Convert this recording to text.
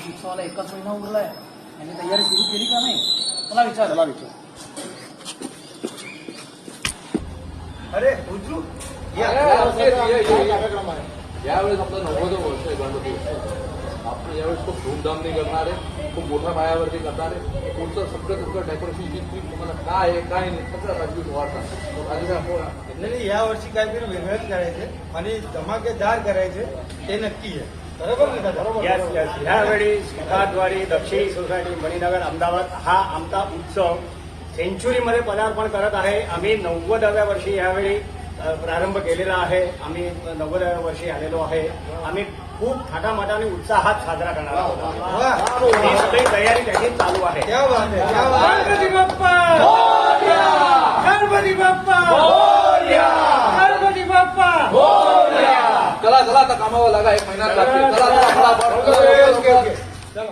उत्सवाला एकच महिना उरलाय यांनी तयारी सुरू केली का नाही? चला विचार. अरे उजू कार्यक्रम आहे यावेळेस आपलं 90वं वर्ष आहे गणपती उत्सव. आपण यावेळेस खूप धूमधामने करणार आहे, खूप मोठ्या पायावरती करणार आहे. पुढचं सगळं डेकोरेशन जी तुम्हाला काय आहे काय नाही सगळं राजवीर वाढतात. नाही या वर्षी काहीतरी वेगळंच करायचे आणि धमाकेदार करायचे ते नक्की आहे. बरोबर ना दादा? यस. यावेळी श्रीनाथवाडी दक्षिणी सोसायटी मणिनगर अहमदाबाद हा आमचा उत्सव सेंच्युरीमध्ये पदार्पण करत आहे. आम्ही 90व्या वर्षी यावेळी प्रारंभ केलेला आहे. आम्ही 90व्या वर्षी आलेलो आहे. आम्ही खूप थाटामाटाने उत्साहात साजरा करणार आहोत. ही सगळी तयारी त्याची चालू आहे. क्या बात आहे, क्या बात आहे. गणपती बाप्पा गणपती बाप्पा गणपती बाप्पा. चला आता कामावर लागा, एक महिना लागते. चला ओके, ओके, ओके. चला.